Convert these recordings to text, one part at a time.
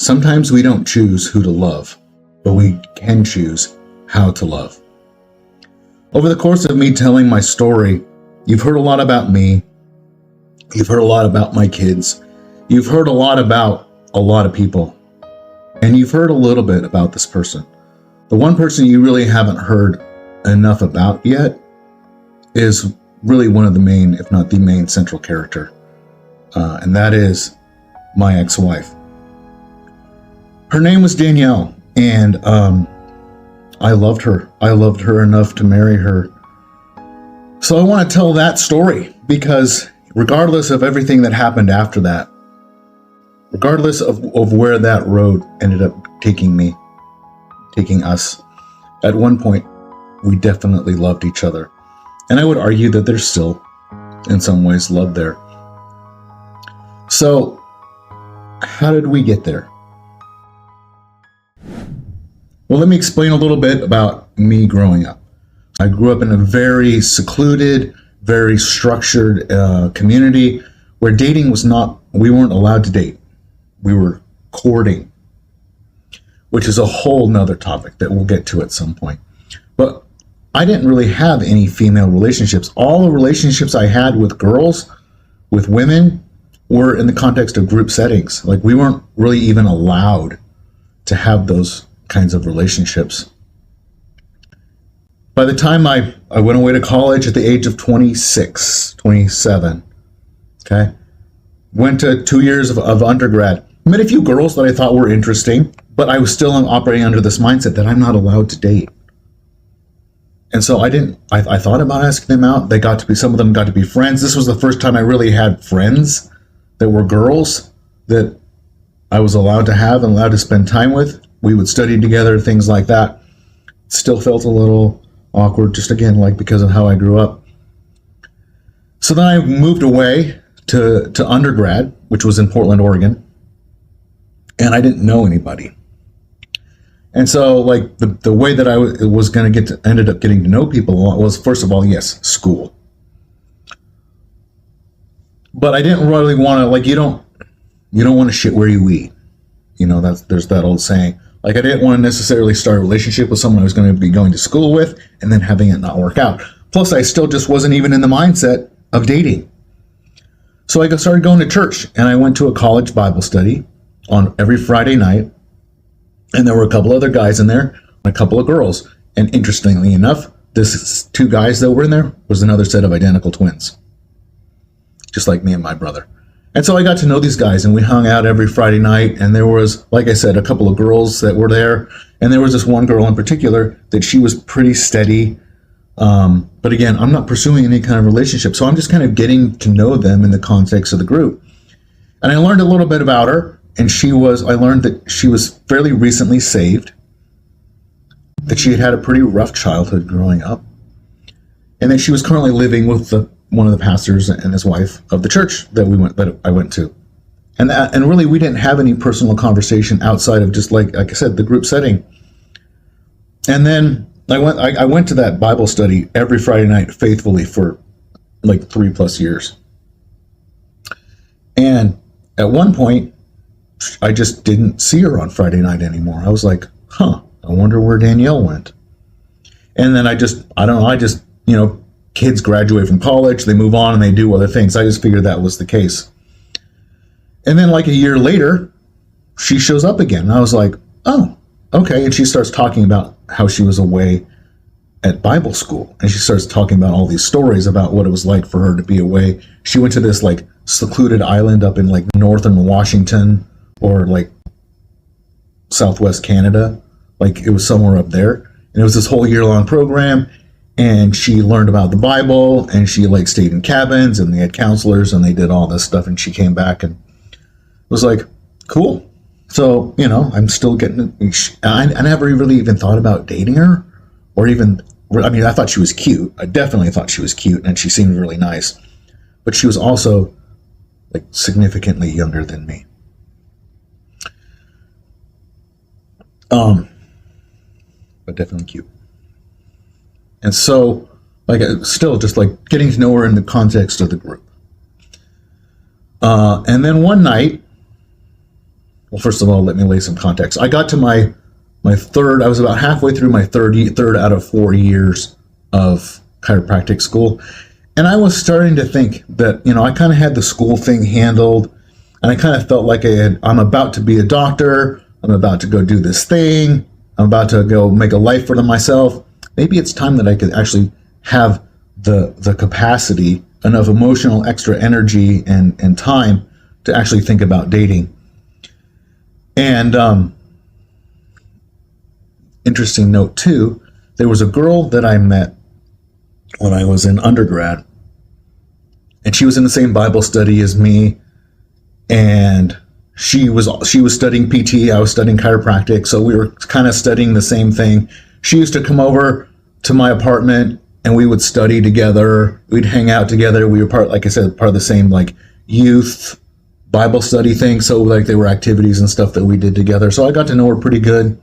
Sometimes we don't choose who to love, but we can choose how to love. Over the course of me telling my story, you've heard a lot about me. You've heard a lot about my kids. You've heard a lot about a lot of people. And you've heard a little bit about this person. The one person you really haven't heard enough about yet is really one of the main, if not the main central character. And that is my ex-wife. Her name was Danielle, and I loved her. I loved her enough to marry her. So I want to tell that story because regardless of everything that happened after that, regardless of where that road ended up taking us, at one point, we definitely loved each other. And I would argue that there's still, in some ways, love there. So, how did we get there? Well, let me explain a little bit about me growing up. I grew up in a very secluded, very structured community where dating was not, we weren't allowed to date. We were courting, which is a whole nother topic that we'll get to at some point. But I didn't really have any female relationships. All the relationships I had with girls, with women, were in the context of group settings. Like we weren't really even allowed to have those kinds of relationships. By the time I went away to college at the age of 26, 27, okay, went to 2 years of undergrad, met a few girls that I thought were interesting, but I was still operating under this mindset that I'm not allowed to date. And so I thought about asking them out. Some of them got to be friends. This was the first time I really had friends that were girls that I was allowed to have and allowed to spend time with. We would study together, things like that. Still felt a little awkward, just again, like because of how I grew up. So then I moved away to undergrad, which was in Portland, Oregon. And I didn't know anybody. And so like the way that I was going to ended up getting to know people was, first of all, yes, school. But I didn't really want to, like, you don't want to shit where you eat. You know, there's that old saying. Like, I didn't want to necessarily start a relationship with someone I was going to be going to school with and then having it not work out. Plus, I still just wasn't even in the mindset of dating. So I started going to church, and I went to a college Bible study on every Friday night. And there were a couple other guys in there, and a couple of girls. And interestingly enough, this two guys that were in there was another set of identical twins, just like me and my brother. And so I got to know these guys, and we hung out every Friday night. And there was, like I said, a couple of girls that were there. And there was this one girl in particular that she was pretty steady. But again, I'm not pursuing any kind of relationship. So I'm just kind of getting to know them in the context of the group. And I learned a little bit about her. And I learned that she was fairly recently saved, that she had had a pretty rough childhood growing up, and that she was currently living with one of the pastors and his wife of the church that I went to. And really, we didn't have any personal conversation outside of just like I said, the group setting. And then I went to that Bible study every Friday night faithfully for like 3+ years. And at one point, I just didn't see her on Friday night anymore. I was like, I wonder where Danielle went. And then kids graduate from college, they move on and they do other things. I just figured that was the case. And then like a year later, she shows up again. And I was like, oh, okay. And she starts talking about how she was away at Bible school. And she starts talking about all these stories about what it was like for her to be away. She went to this like secluded island up in like northern Washington, or like Southwest Canada, like it was somewhere up there. And it was this whole year-long program, and she learned about the Bible, and she like stayed in cabins, and they had counselors, and they did all this stuff, and she came back, and it was like, cool. So, I'm still getting, I never really even thought about dating her, or even, I thought she was cute. I definitely thought she was cute, and she seemed really nice. But she was also like significantly younger than me. But definitely cute. And so, like, still just like getting to know her in the context of the group. And then one night, Well, first of all, let me lay some context. I got to my third. I was about halfway through my third out of 4 years of chiropractic school, and I was starting to think that I kind of had the school thing handled, and I kind of felt like I'm about to be a doctor. I'm about to go do this thing. I'm about to go make a life for myself. Maybe it's time that I could actually have the capacity, enough emotional extra energy and time to actually think about dating. And interesting note too, there was a girl that I met when I was in undergrad, and she was in the same Bible study as me, and she was studying PT, I was studying chiropractic, so we were kind of studying the same thing. She used to come over to my apartment and we would study together, we'd hang out together. We were part of the same like youth Bible study thing, so like there were activities and stuff that we did together. So I got to know her pretty good.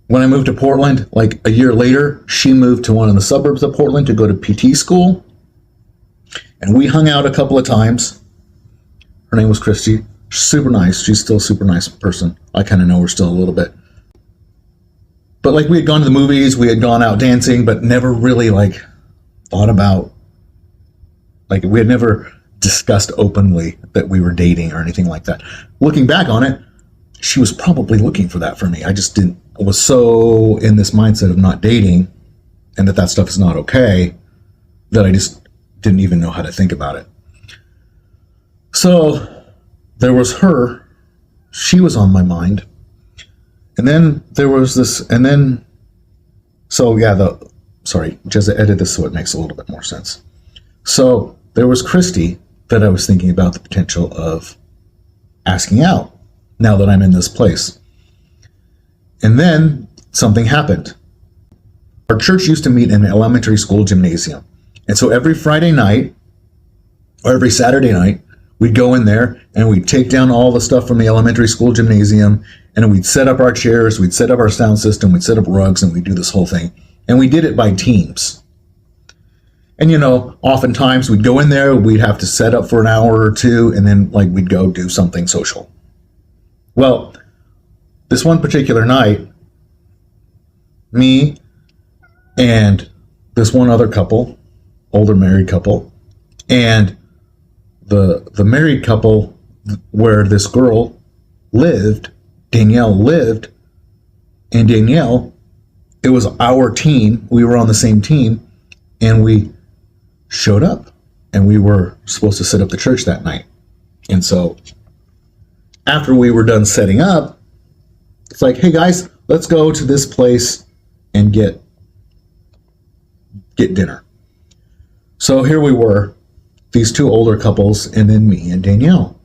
When I moved to Portland, like a year later, she moved to one of the suburbs of Portland to go to PT school, and we hung out a couple of times. Her name was Christy. Super nice. She's still a super nice person. I kind of know her still a little bit. But like we had gone to the movies, we had gone out dancing, but never really like thought about, like we had never discussed openly that we were dating or anything like that. Looking back on it, she was probably looking for that for me. I was so in this mindset of not dating and that stuff is not okay that I just didn't even know how to think about it. So there was her. She was on my mind. And then there was this, and then, so yeah, just edit this so it makes a little bit more sense. So there was Christy that I was thinking about the potential of asking out now that I'm in this place. And then something happened. Our church used to meet in an elementary school gymnasium. And so every Friday night or every Saturday night, we'd go in there and we'd take down all the stuff from the elementary school gymnasium, and we'd set up our chairs, we'd set up our sound system, we'd set up rugs, and we'd do this whole thing. And we did it by teams. And oftentimes we'd go in there, we'd have to set up for an hour or two, and then like we'd go do something social. Well, this one particular night, me and this one other couple, older married couple, and the married couple where this girl lived, Danielle lived, and Danielle, it was our team. We were on the same team, and we showed up, and we were supposed to set up the church that night. And so after we were done setting up, it's like, hey guys, let's go to this place and get dinner. So here we were, these two older couples, and then me and Danielle.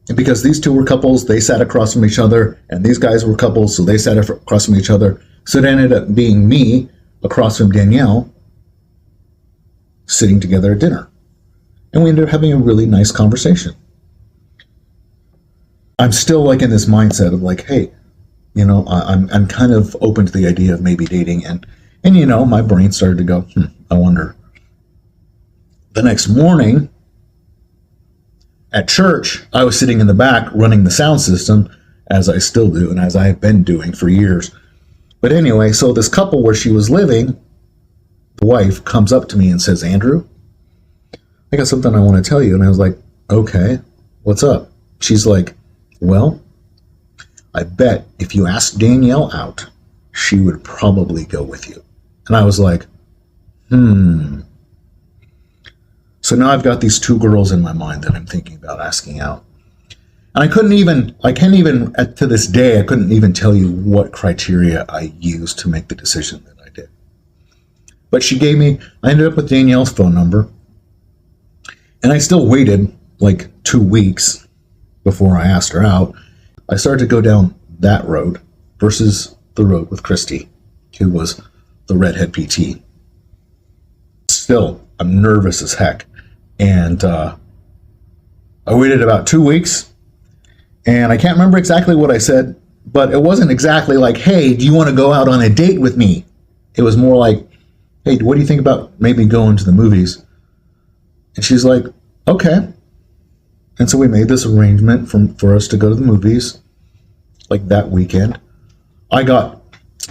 And because these two were couples, they sat across from each other, and these guys were couples, so they sat across from each other. So it ended up being me across from Danielle sitting together at dinner. And we ended up having a really nice conversation. I'm still like in this mindset of like, hey, I'm kind of open to the idea of maybe dating, and my brain started to go, I wonder. The next morning at church, I was sitting in the back running the sound system, as I still do and as I have been doing for years. But anyway, so this couple where she was living, the wife comes up to me and says, Andrew, I got something I want to tell you. And I was like, okay, what's up? She's like, well, I bet if you asked Danielle out, she would probably go with you. And I was like, So now I've got these two girls in my mind that I'm thinking about asking out. And I can't even, to this day, I couldn't even tell you what criteria I used to make the decision that I did. But I ended up with Danielle's phone number. And I still waited like 2 weeks before I asked her out. I started to go down that road versus the road with Christy, who was the redhead PT. Still, I'm nervous as heck. And I waited about 2 weeks, and I can't remember exactly what I said, but it wasn't exactly like, hey, do you want to go out on a date with me? It was more like, hey, what do you think about maybe going to the movies? And she's like, okay. And so we made this arrangement for us to go to the movies. like that weekend, I got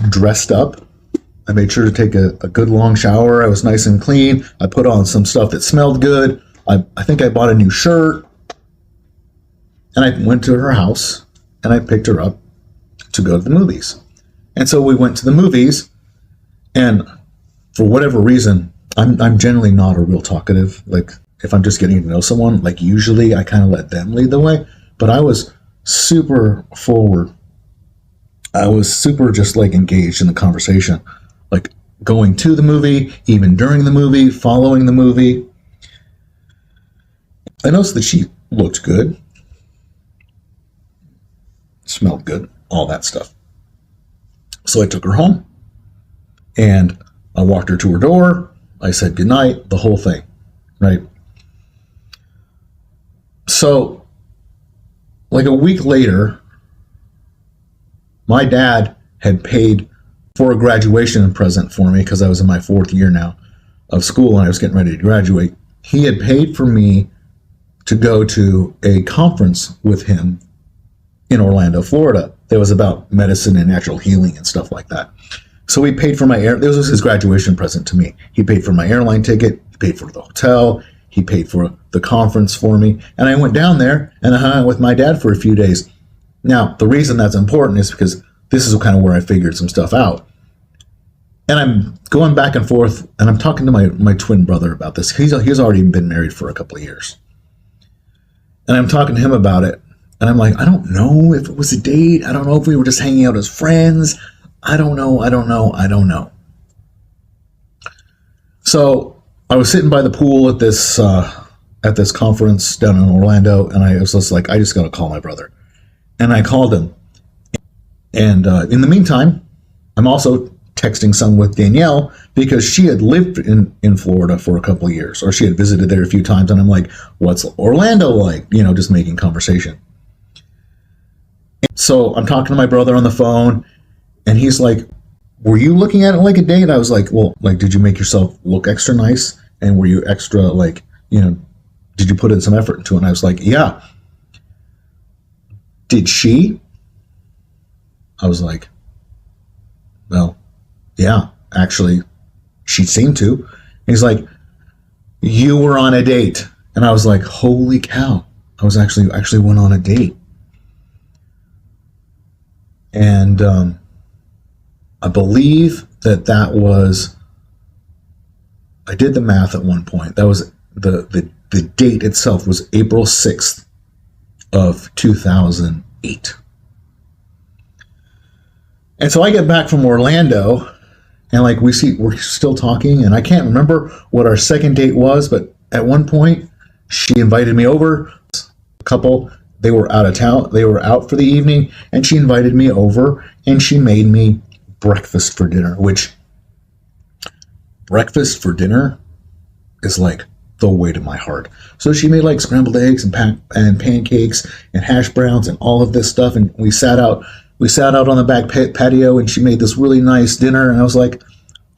dressed up. I made sure to take a good long shower. I was nice and clean. I put on some stuff that smelled good. I think I bought a new shirt. And I went to her house and I picked her up to go to the movies. And so we went to the movies, and for whatever reason, I'm generally not a real talkative. Like, if I'm just getting to know someone, like, usually I kind of let them lead the way. But I was super forward. I was super just like engaged in the conversation, like going to the movie, even during the movie, following the movie. I noticed that she looked good, smelled good, all that stuff. So I took her home and I walked her to her door. I said goodnight, the whole thing, right? So like a week later, my dad had paid for a graduation present for me because I was in my 4th year now of school and I was getting ready to graduate. He had paid for me to go to a conference with him in Orlando, Florida. That was about medicine and natural healing and stuff like that. So he paid for this was his graduation present to me. He paid for my airline ticket, he paid for the hotel, he paid for the conference for me. And I went down there and I hung out with my dad for a few days. Now, the reason that's important is because this is kind of where I figured some stuff out. And I'm going back and forth, and I'm talking to my twin brother about this. He's already been married for a couple of years. And I'm talking to him about it. And I'm like, I don't know if it was a date. I don't know if we were just hanging out as friends. I don't know. So I was sitting by the pool at this conference down in Orlando, and I was just like, I just got to call my brother. And I called him. And in the meantime, I'm also texting some with Danielle because she had lived in Florida for a couple of years, or she had visited there a few times. And I'm like, what's Orlando like? You know, just making conversation. And so I'm talking to my brother on the phone, and he's like, were you looking at it like a date? I was like, well, like, did you make yourself look extra nice? And were you extra, like, you know, did you put in some effort into it? And I was like, yeah. Did she? I was like, well, yeah, actually, she seemed to. And he's like, you were on a date. And I was like, holy cow. I was actually went on a date. And I believe that was, I did the math at one point. That was the date itself was April 6th of 2008. And so I get back from Orlando, and like we're still talking, and I can't remember what our second date was, but at one point she invited me over. A couple, they were out of town, they were out for the evening, and she invited me over, and she made me breakfast for dinner, which breakfast for dinner is like the way to my heart. So she made like scrambled eggs and pancakes and hash browns and all of this stuff, and we sat out on the back patio, and she made this really nice dinner, and I was like,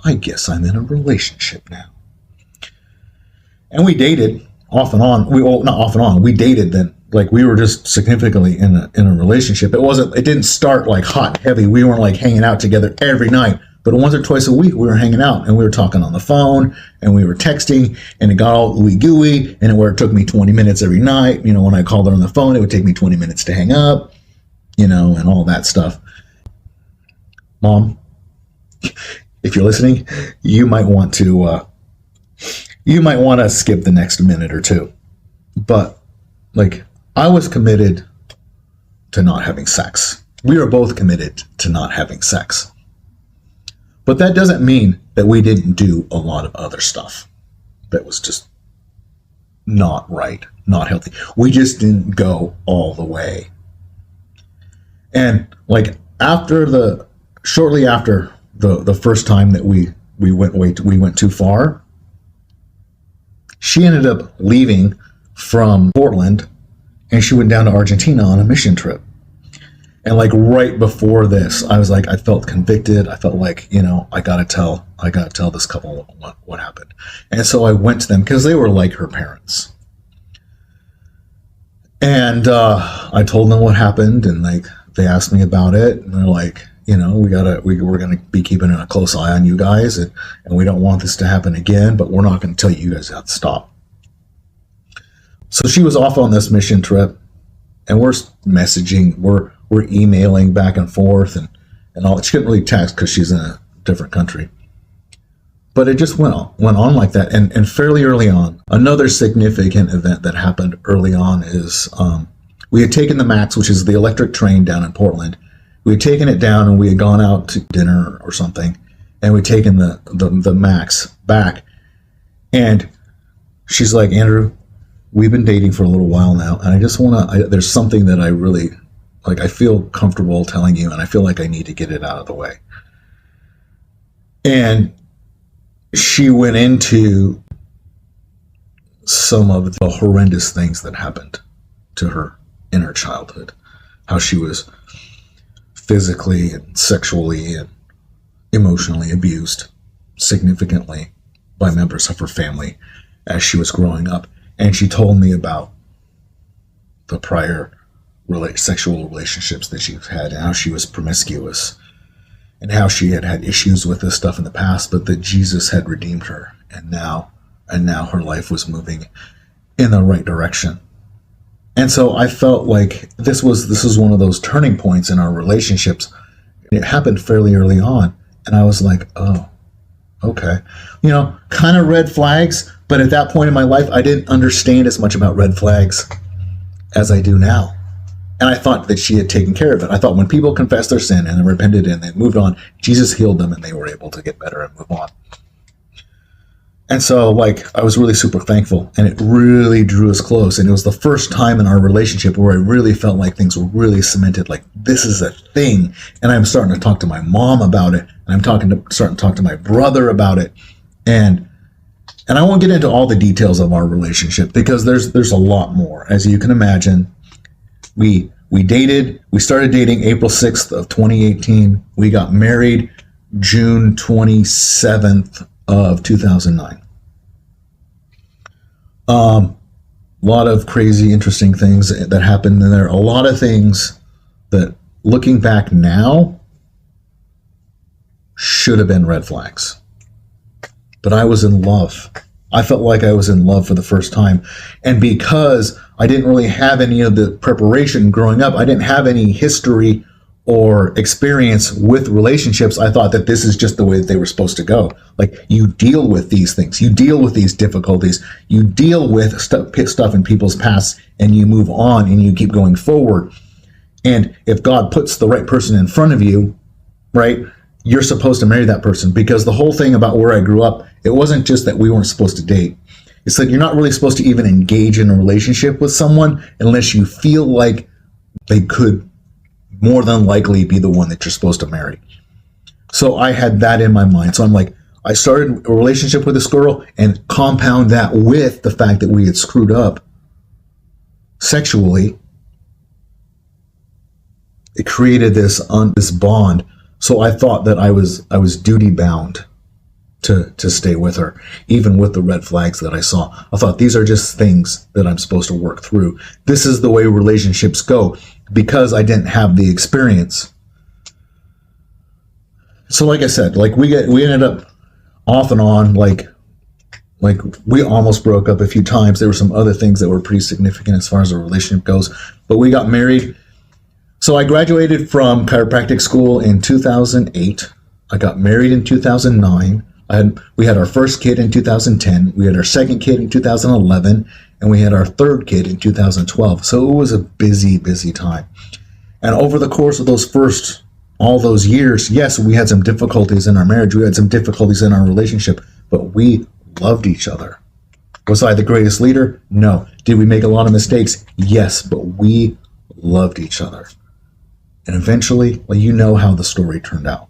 I guess I'm in a relationship now. And we dated off and on. Not off and on. We dated then. Like, we were just significantly in a relationship. It didn't start like hot and heavy. We weren't like hanging out together every night, but once or twice a week we were hanging out, and we were talking on the phone, and we were texting, and it got all ooey gooey, and where it took me 20 minutes every night. You know, when I called her on the phone, it would take me 20 minutes to hang up, you know, and all that stuff. Mom, if you're listening, you might want to skip the next minute or two. But like, I was committed to not having sex. We were both committed to not having sex. But that doesn't mean that we didn't do a lot of other stuff that was just not right, not healthy. We just didn't go all the way. And like shortly after the first time that we went too far, she ended up leaving from Portland, and she went down to Argentina on a mission trip. And like right before this, I was like, I felt convicted. I felt like, you know, I gotta tell this couple what happened. And so I went to them because they were like her parents. And I told them what happened, and like they asked me about it, and they're like, we're gonna be keeping a close eye on you guys, and we don't want this to happen again, but we're not gonna tell you guys how to stop. So she was off on this mission trip, and we're messaging, we're emailing back and forth, and all. She couldn't really text because she's in a different country. But it just went on like that. And fairly early on, another significant event that happened early on is we had taken the Max, which is the electric train down in Portland. We had taken it down, and we had gone out to dinner or something, and we'd taken the Max back. And she's like, Andrew, we've been dating for a little while now, and I just there's something that I really, like, I feel comfortable telling you, and I feel like I need to get it out of the way. And she went into some of the horrendous things that happened to her in her childhood, how she was physically and sexually and emotionally abused significantly by members of her family as she was growing up. And she told me about the prior sexual relationships that she's had, and how she was promiscuous, and how she had had issues with this stuff in the past, but that Jesus had redeemed her, and now her life was moving in the right direction. And so I felt like this was one of those turning points in our relationships. It happened fairly early on, and I was like, oh, okay. Kind of red flags, but at that point in my life, I didn't understand as much about red flags as I do now. And I thought that she had taken care of it. I thought when people confessed their sin and repented and they moved on, Jesus healed them and they were able to get better and move on. And so, I was really super thankful, and it really drew us close. And it was the first time in our relationship where I really felt like things were really cemented, like this is a thing. And I'm starting to talk to my mom about it, and I'm starting to talk to my brother about it. And I won't get into all the details of our relationship because there's a lot more. As you can imagine, we started dating April 6th of 2018. We got married June 27th of 2009. A lot of crazy, interesting things that happened in there. A lot of things that, looking back now, should have been red flags. But I was in love. I felt like I was in love for the first time. And because I didn't really have any of the preparation growing up, I didn't have any history or experience with relationships, I thought that this is just the way that they were supposed to go. Like, you deal with these things, you deal with these difficulties, you deal with stuff in people's past, and you move on and you keep going forward. And if God puts the right person in front of you, right, you're supposed to marry that person. Because the whole thing about where I grew up, it wasn't just that we weren't supposed to date. It's that you're not really supposed to even engage in a relationship with someone unless you feel like they could more than likely be the one that you're supposed to marry. So I had that in my mind. So I'm like, I started a relationship with this girl, and compound that with the fact that we had screwed up sexually. It created this bond. So I thought that I was duty bound to stay with her, even with the red flags that I saw. I thought, these are just things that I'm supposed to work through. This is the way relationships go, because I didn't have the experience. So like I said, we ended up off and on, like we almost broke up a few times. There were some other things that were pretty significant as far as the relationship goes, but we got married. So I graduated from chiropractic school in 2008. I got married in 2009. We had our first kid in 2010. We had our second kid in 2011, and we had our third kid in 2012. So it was a busy, busy time. And over the course of all those years, yes, we had some difficulties in our marriage. We had some difficulties in our relationship, but we loved each other. Was I the greatest leader? No. Did we make a lot of mistakes? Yes, but we loved each other. And eventually, you know how the story turned out.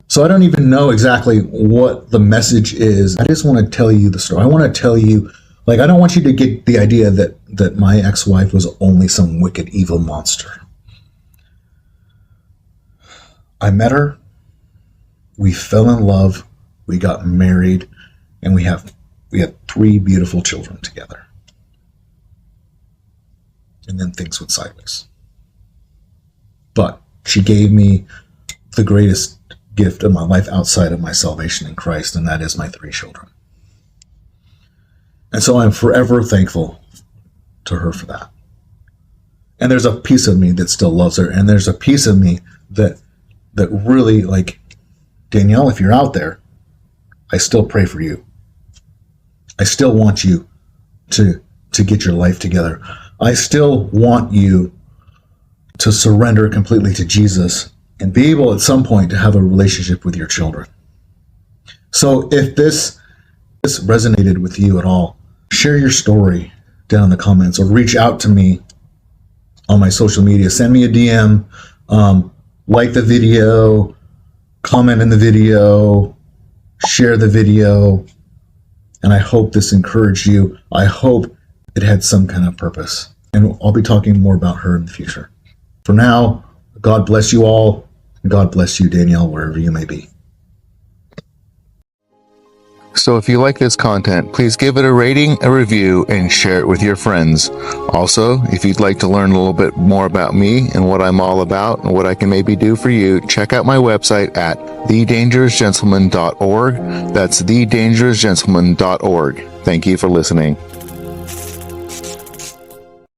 So I don't even know exactly what the message is. I just want to tell you the story. I want to tell you, I don't want you to get the idea that my ex-wife was only some wicked, evil monster. I met her, we fell in love, we got married, and we had 3 beautiful children together. And then things went sideways. but she gave me the greatest gift of my life outside of my salvation in Christ, and that is my 3 children. And so I'm forever thankful to her for that. And there's a piece of me that still loves her, and there's a piece of me that really, like, Danielle, if you're out there, I still pray for you. I still want you to get your life together. I still want you to surrender completely to Jesus and be able at some point to have a relationship with your children. So if this resonated with you at all, share your story down in the comments, or reach out to me on my social media. Send me a DM, like the video, comment in the video, share the video, and I hope this encouraged you. I hope it had some kind of purpose, and I'll be talking more about her in the future. For now, God bless you all, and God bless you, Danielle, wherever you may be. So if you like this content, please give it a rating, a review, and share it with your friends. Also, if you'd like to learn a little bit more about me and what I'm all about and what I can maybe do for you, check out my website at thedangerousgentleman.org. That's thedangerousgentleman.org. Thank you for listening.